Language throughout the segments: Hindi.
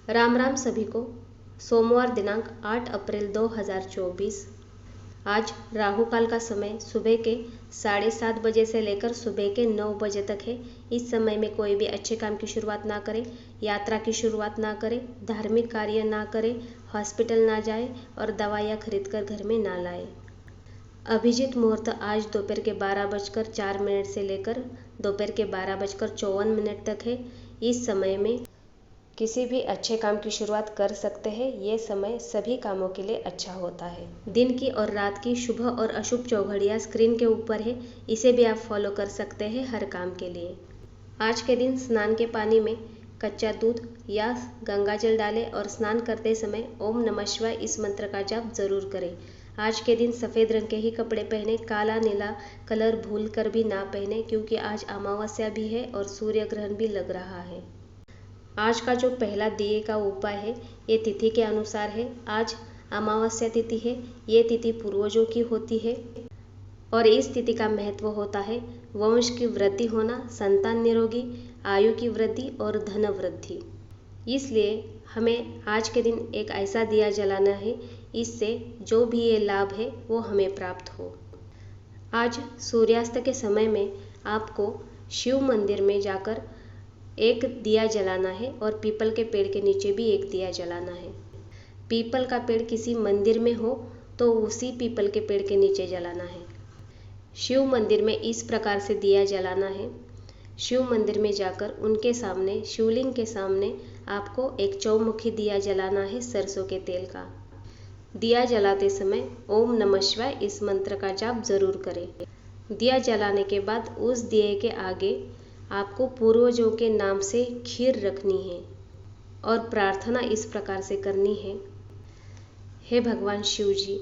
राम राम सभी को। सोमवार दिनांक 8 अप्रैल 2024। आज राहु काल का समय सुबह के 7:30 बजे से लेकर सुबह के 9 बजे तक है। इस समय में कोई भी अच्छे काम की शुरुआत ना करें, यात्रा की शुरुआत ना करें, धार्मिक कार्य ना करें, हॉस्पिटल ना जाए और दवाइयाँ खरीद कर घर में ना लाएं। अभिजीत मुहूर्त आज दोपहर के 12:04 से लेकर दोपहर के 12:54 तक है। इस समय में किसी भी अच्छे काम की शुरुआत कर सकते हैं। ये समय सभी कामों के लिए अच्छा होता है। दिन की और रात की शुभ और अशुभ चौघड़ियाँ स्क्रीन के ऊपर है, इसे भी आप फॉलो कर सकते हैं हर काम के लिए। आज के दिन स्नान के पानी में कच्चा दूध या गंगा जल डालें और स्नान करते समय ओम नमः शिवाय इस मंत्र का जाप जरूर करें। आज के दिन सफ़ेद रंग के ही कपड़े पहने, काला नीला कलर भूल कर भी ना पहने, क्योंकि आज अमावस्या भी है और सूर्य ग्रहण भी लग रहा है। आज का जो पहला दिए का उपाय है ये तिथि के अनुसार है। आज अमावस्या तिथि है। ये तिथि पूर्वजों की होती है और इस तिथि का महत्व होता है वंश की वृद्धि होना, संतान निरोगी, आयु की वृद्धि और धन वृद्धि। इसलिए हमें आज के दिन एक ऐसा दिया जलाना है, इससे जो भी ये लाभ है वो हमें प्राप्त हो। आज सूर्यास्त के समय में आपको शिव मंदिर में जाकर एक दिया जलाना है और पीपल के पेड़ के नीचे भी एक दिया जलाना है। पीपल का पेड़ किसी मंदिर में हो तो उसी पीपल के पेड़ के नीचे जलाना है। शिव मंदिर में इस प्रकार से दिया जलाना है। शिव मंदिर में जाकर उनके सामने, शिवलिंग के सामने आपको एक चौमुखी दिया जलाना है सरसों के तेल का। दिया जलाते समय ओम नमः शिवाय इस मंत्र का जाप जरूर करें। दिया जलाने के बाद उस दिए के आगे आपको पूर्वजों के नाम से खीर रखनी है और प्रार्थना इस प्रकार से करनी है। हे भगवान शिव जी,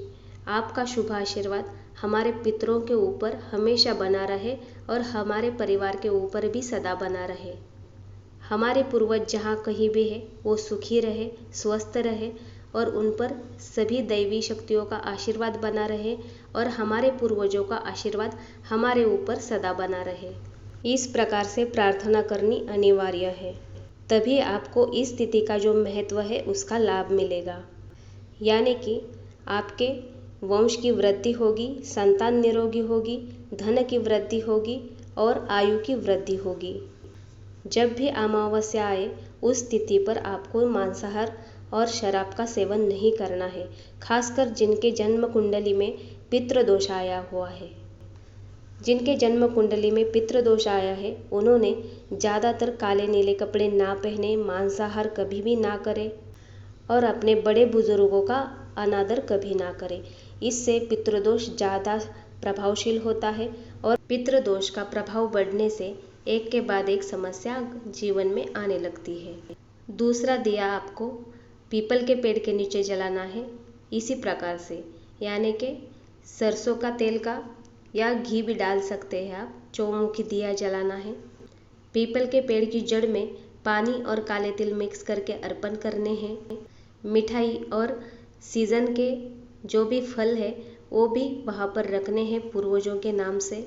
आपका शुभ आशीर्वाद हमारे पितरों के ऊपर हमेशा बना रहे और हमारे परिवार के ऊपर भी सदा बना रहे। हमारे पूर्वज जहाँ कहीं भी है वो सुखी रहे, स्वस्थ रहे और उन पर सभी दैवी शक्तियों का आशीर्वाद बना रहे और हमारे पूर्वजों का आशीर्वाद हमारे ऊपर सदा बना रहे। इस प्रकार से प्रार्थना करनी अनिवार्य है, तभी आपको इस तिथि का जो महत्व है उसका लाभ मिलेगा। यानी कि आपके वंश की वृद्धि होगी, संतान निरोगी होगी, धन की वृद्धि होगी और आयु की वृद्धि होगी। जब भी अमावस्या आए उस तिथि पर आपको मांसाहार और शराब का सेवन नहीं करना है, खासकर जिनके जन्म कुंडली में पितृदोष आया हुआ है। जिनके जन्म कुंडली में पितृदोष आया है उन्होंने ज़्यादातर काले नीले कपड़े ना पहने, मांसाहार कभी भी ना करें और अपने बड़े बुजुर्गों का अनादर कभी ना करें। इससे पितृदोष ज़्यादा प्रभावशील होता है और पितृदोष का प्रभाव बढ़ने से एक के बाद एक समस्या जीवन में आने लगती है। दूसरा दिया आपको पीपल के पेड़ के नीचे जलाना है इसी प्रकार से, यानी कि सरसों का तेल का या घी भी डाल सकते हैं आप। चौमुखी दिया जलाना है। पीपल के पेड़ की जड़ में पानी और काले तिल मिक्स करके अर्पण करने हैं। मिठाई और सीजन के जो भी फल है वो भी वहाँ पर रखने हैं पूर्वजों के नाम से।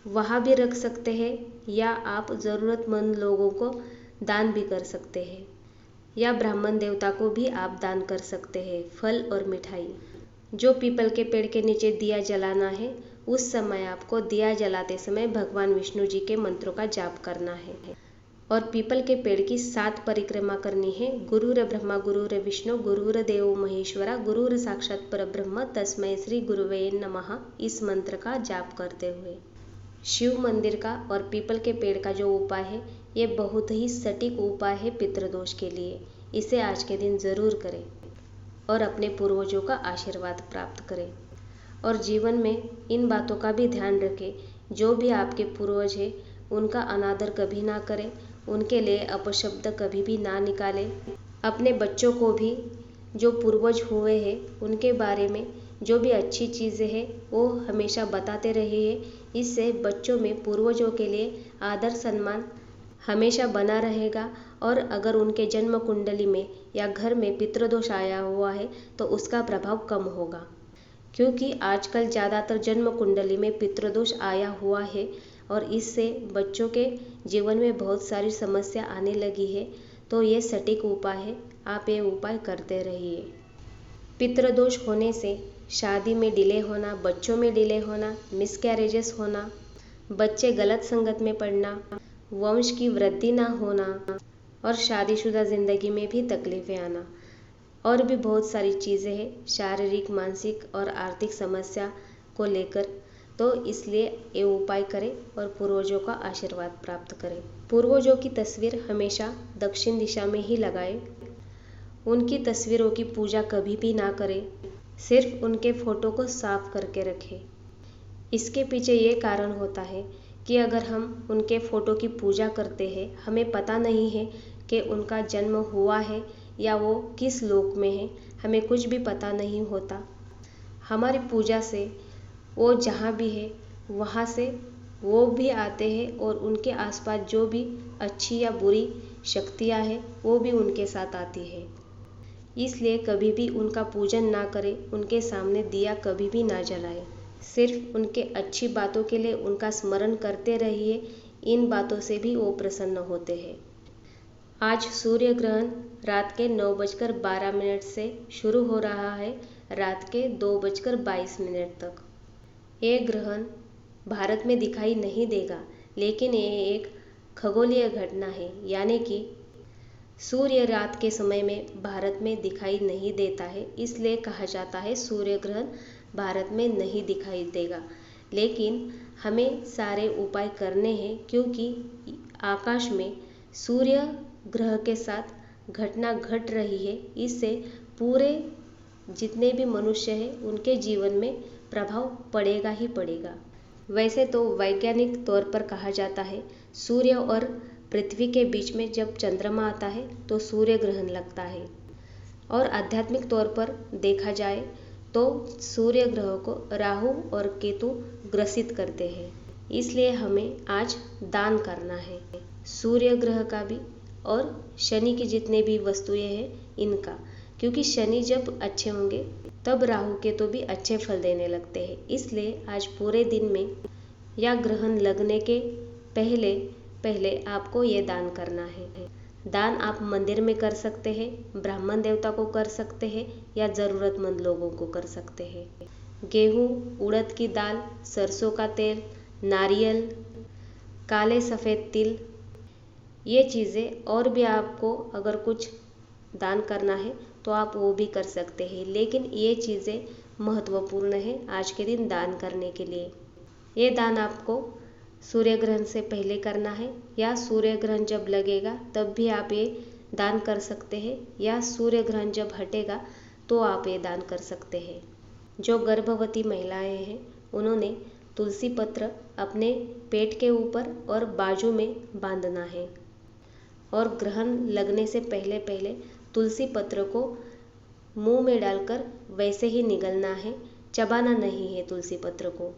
वहाँ भी रख सकते हैं या आप ज़रूरतमंद लोगों को दान भी कर सकते हैं या ब्राह्मण देवता को भी आप दान कर सकते हैं फल और मिठाई। जो पीपल के पेड़ के नीचे दिया जलाना है उस समय आपको दिया जलाते समय भगवान विष्णु जी के मंत्रों का जाप करना है और पीपल के पेड़ की 7 परिक्रमा करनी है। गुरुर ब्रह्मा गुरुर विष्णु गुरुर देवो महेश्वरा गुरुर साक्षात परब्रह्म तस्मै श्री गुरुवे नमः इस मंत्र का जाप करते हुए। शिव मंदिर का और पीपल के पेड़ का जो उपाय है ये बहुत ही सटीक उपाय है पितृदोष के लिए। इसे आज के दिन ज़रूर करें और अपने पूर्वजों का आशीर्वाद प्राप्त करें और जीवन में इन बातों का भी ध्यान रखें। जो भी आपके पूर्वज हैं उनका अनादर कभी ना करें, उनके लिए अपशब्द कभी भी ना निकालें। अपने बच्चों को भी जो पूर्वज हुए हैं उनके बारे में जो भी अच्छी चीज़ें हैं वो हमेशा बताते रहिए। इससे बच्चों में पूर्वजों के लिए आदर सम्मान हमेशा बना रहेगा और अगर उनके जन्म कुंडली में या घर में पितृदोष आया हुआ है तो उसका प्रभाव कम होगा, क्योंकि आजकल ज़्यादातर जन्म कुंडली में पितृदोष आया हुआ है और इससे बच्चों के जीवन में बहुत सारी समस्या आने लगी है। तो ये सटीक उपाय है, आप ये उपाय करते रहिए। पितृदोष होने से शादी में डिले होना, बच्चों में डिले होना, मिसकैरेजेस होना, बच्चे गलत संगत में पड़ना, वंश की वृद्धि ना होना और शादीशुदा ज़िंदगी में भी तकलीफ़ें आना और भी बहुत सारी चीज़ें हैं शारीरिक, मानसिक और आर्थिक समस्या को लेकर। तो इसलिए ये उपाय करें और पूर्वजों का आशीर्वाद प्राप्त करें। पूर्वजों की तस्वीर हमेशा दक्षिण दिशा में ही लगाएं। उनकी तस्वीरों की पूजा कभी भी ना करें, सिर्फ उनके फ़ोटो को साफ करके रखें। इसके पीछे ये कारण होता है कि अगर हम उनके फ़ोटो की पूजा करते हैं, हमें पता नहीं है कि उनका जन्म हुआ है या वो किस लोक में है, हमें कुछ भी पता नहीं होता। हमारी पूजा से वो जहाँ भी है वहाँ से वो भी आते हैं और उनके आसपास जो भी अच्छी या बुरी शक्तियाँ हैं वो भी उनके साथ आती है। इसलिए कभी भी उनका पूजन ना करें, उनके सामने दिया कभी भी ना जलाएं। सिर्फ उनके अच्छी बातों के लिए उनका स्मरण करते रहिए, इन बातों से भी वो प्रसन्न होते हैं। आज सूर्य ग्रहण रात के 9:12 से शुरू हो रहा है रात के 2:22 तक। ये ग्रहण भारत में दिखाई नहीं देगा, लेकिन ये एक खगोलीय घटना है, यानी कि सूर्य रात के समय में भारत में दिखाई नहीं देता है, इसलिए कहा जाता है सूर्य ग्रहण भारत में नहीं दिखाई देगा। लेकिन हमें सारे उपाय करने हैं, क्योंकि आकाश में सूर्य ग्रह के साथ घटना घट रही है। इससे पूरे जितने भी मनुष्य हैं उनके जीवन में प्रभाव पड़ेगा ही पड़ेगा। वैसे तो वैज्ञानिक तौर पर कहा जाता है सूर्य और पृथ्वी के बीच में जब चंद्रमा आता है तो सूर्य ग्रहण लगता है, और आध्यात्मिक तौर पर देखा जाए तो सूर्य ग्रह को राहु और केतु ग्रसित करते हैं। इसलिए हमें आज दान करना है, सूर्य ग्रह का भी और शनि की जितने भी वस्तुएं हैं इनका, क्योंकि शनि जब अच्छे होंगे तब राहु केतु भी अच्छे फल देने लगते हैं। इसलिए आज पूरे दिन में या ग्रहण लगने के पहले आपको ये दान करना है। दान आप मंदिर में कर सकते हैं, ब्राह्मण देवता को कर सकते हैं या ज़रूरतमंद लोगों को कर सकते हैं। गेहूँ, उड़द की दाल, सरसों का तेल, नारियल, काले सफ़ेद तिल, ये चीज़ें, और भी आपको अगर कुछ दान करना है तो आप वो भी कर सकते हैं। लेकिन ये चीज़ें महत्वपूर्ण है आज के दिन दान करने के लिए। ये दान आपको सूर्य ग्रहण से पहले करना है या सूर्य ग्रहण जब लगेगा तब भी आप ये दान कर सकते हैं, या सूर्य ग्रहण जब हटेगा तो आप ये दान कर सकते हैं। जो गर्भवती महिलाएं हैं उन्होंने तुलसी पत्र अपने पेट के ऊपर और बाजू में बांधना है, और ग्रहण लगने से पहले तुलसी पत्र को मुंह में डालकर वैसे ही निगलना है, चबाना नहीं है तुलसी पत्र को।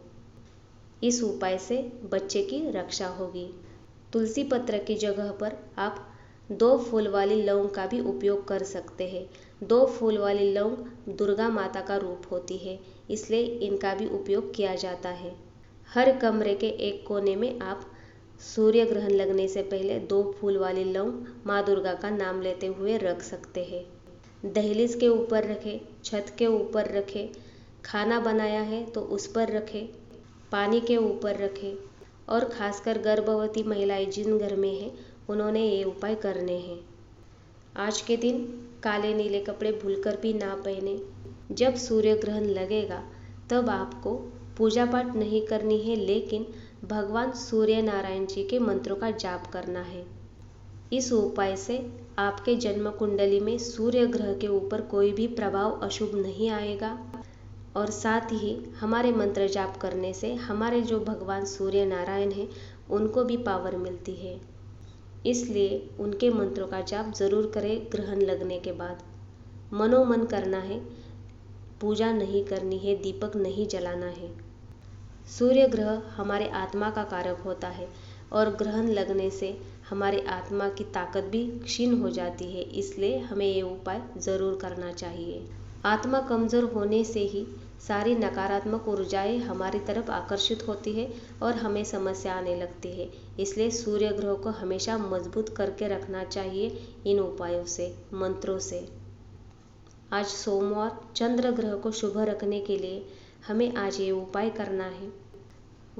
इस उपाय से बच्चे की रक्षा होगी। तुलसी पत्र की जगह पर आप 2 फूल वाली लौंग का भी उपयोग कर सकते हैं। 2 फूल वाली लौंग दुर्गा माता का रूप होती है, इसलिए इनका भी उपयोग किया जाता है। हर कमरे के एक कोने में आप सूर्य ग्रहण लगने से पहले 2 फूल वाली लौंग माँ दुर्गा का नाम लेते हुए रख सकते हैं। दहलीज के ऊपर रखें, छत के ऊपर रखें, खाना बनाया है तो उस पर रखें, पानी के ऊपर रखें, और खासकर गर्भवती महिलाएं जिन घर में हैं उन्होंने ये उपाय करने हैं। आज के दिन काले नीले कपड़े भूलकर भी ना पहने। जब सूर्य ग्रहण लगेगा तब आपको पूजा पाठ नहीं करनी है, लेकिन भगवान सूर्य नारायण जी के मंत्रों का जाप करना है। इस उपाय से आपके जन्म कुंडली में सूर्य ग्रह के ऊपर कोई भी प्रभाव अशुभ नहीं आएगा, और साथ ही हमारे मंत्र जाप करने से हमारे जो भगवान सूर्य नारायण हैं उनको भी पावर मिलती है। इसलिए उनके मंत्रों का जाप ज़रूर करें ग्रहण लगने के बाद। मनोमन करना है, पूजा नहीं करनी है, दीपक नहीं जलाना है। सूर्य ग्रह हमारे आत्मा का कारक होता है, और ग्रहण लगने से हमारे आत्मा की ताकत भी क्षीण हो जाती है, इसलिए हमें ये उपाय ज़रूर करना चाहिए। आत्मा कमज़ोर होने से ही सारी नकारात्मक ऊर्जाएं हमारी तरफ आकर्षित होती है और हमें समस्या आने लगती है। इसलिए सूर्य ग्रह को हमेशा मजबूत करके रखना चाहिए इन उपायों से, मंत्रों से। आज सोमवार चंद्र ग्रह को शुभ रखने के लिए हमें आज ये उपाय करना है।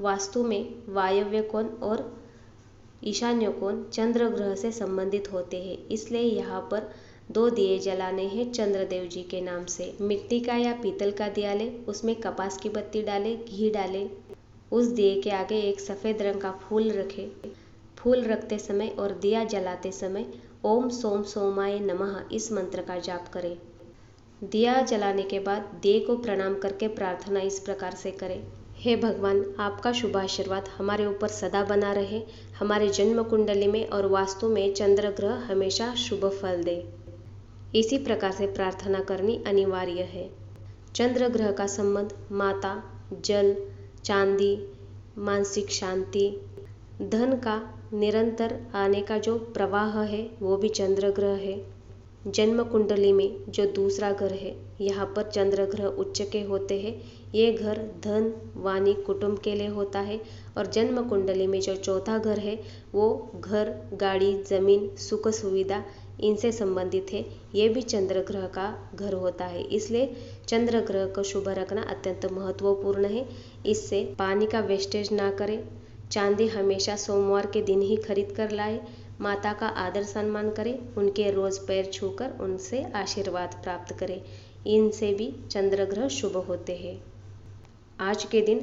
वास्तु में वायव्य कोण और ईशान्य कोण चंद्र ग्रह से संबंधित होते हैं, इसलिए यहाँ पर 2 दिए जलाने हैं चंद्रदेव जी के नाम से। मिट्टी का या पीतल का दिया ले, उसमें कपास की बत्ती डाले, घी डाले। उस दिए के आगे एक सफ़ेद रंग का फूल रखे। फूल रखते समय और दिया जलाते समय ओम सोम सोमाय नमः इस मंत्र का जाप करें। दिया जलाने के बाद दिए को प्रणाम करके प्रार्थना इस प्रकार से करें। हे भगवान, आपका शुभ आशीर्वाद हमारे ऊपर सदा बना रहे। हमारे जन्म कुंडली में और वास्तु में चंद्र ग्रह हमेशा शुभ फल दे। इसी प्रकार से प्रार्थना करनी अनिवार्य है। चंद्र ग्रह का संबंध माता, जल, चांदी, मानसिक शांति, धन का निरंतर आने का जो प्रवाह है वो भी चंद्र ग्रह है। जन्म कुंडली में जो दूसरा घर है, यहाँ पर चंद्र ग्रह उच्च के होते हैं। ये घर धन, वाणी, कुटुंब के लिए होता है। और जन्म कुंडली में जो चौथा घर है वो घर, गाड़ी, जमीन, सुख सुविधा इनसे संबंधित है। ये भी चंद्र ग्रह का घर होता है। इसलिए चंद्र ग्रह को शुभ रखना अत्यंत महत्वपूर्ण है। इससे पानी का वेस्टेज ना करें। चांदी हमेशा सोमवार के दिन ही खरीद कर लाए। माता का आदर सम्मान करें, उनके रोज पैर छूकर उनसे आशीर्वाद प्राप्त करें। इनसे भी चंद्र ग्रह शुभ होते हैं। आज के दिन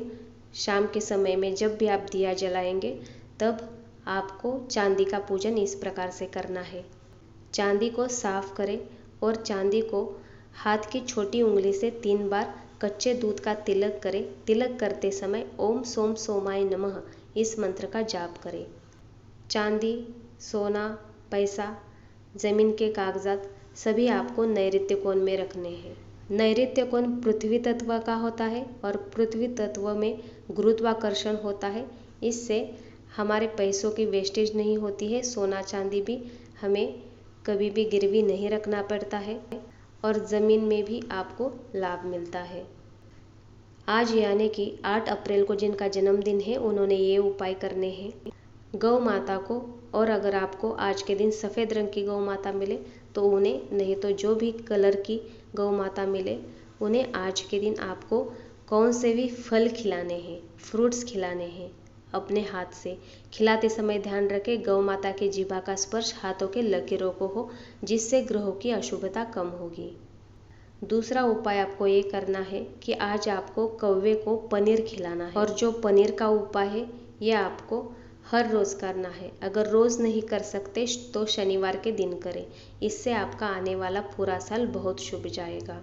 शाम के समय में जब भी आप दिया जलाएंगे तब आपको चांदी का पूजन इस प्रकार से करना है। चांदी को साफ करें और चांदी को हाथ की छोटी उंगली से 3 बार कच्चे दूध का तिलक करें। तिलक करते समय ओम सोम सोमाय नमः इस मंत्र का जाप करें। चांदी, सोना, पैसा, जमीन के कागजात सभी आपको नैऋत्य कोण में रखने हैं। नैऋत्य कोण पृथ्वी तत्व का होता है और पृथ्वी तत्व में गुरुत्वाकर्षण होता है। इससे हमारे पैसों की वेस्टेज नहीं होती है। सोना चांदी भी हमें कभी भी गिरवी नहीं रखना पड़ता है और ज़मीन में भी आपको लाभ मिलता है। आज यानी कि 8 अप्रैल को जिनका जन्मदिन है उन्होंने ये उपाय करने हैं। गौ माता को, और अगर आपको आज के दिन सफ़ेद रंग की गौ माता मिले तो उन्हें, नहीं तो जो भी कलर की गौ माता मिले उन्हें आज के दिन आपको कौन से भी फल खिलाने हैं, फ्रूट्स खिलाने हैं। अपने हाथ से खिलाते समय ध्यान रखें गौ माता की जीभा का स्पर्श हाथों के लकीरों को हो, जिससे ग्रहों की अशुभता कम होगी। दूसरा उपाय आपको ये करना है कि आज आपको कौवे को पनीर खिलाना है। और जो पनीर का उपाय है ये आपको हर रोज़ करना है। अगर रोज़ नहीं कर सकते तो शनिवार के दिन करें। इससे आपका आने वाला पूरा साल बहुत शुभ जाएगा।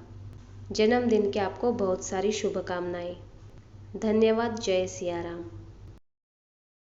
जन्मदिन की आपको बहुत सारी शुभकामनाएं। धन्यवाद। जय सिया राम।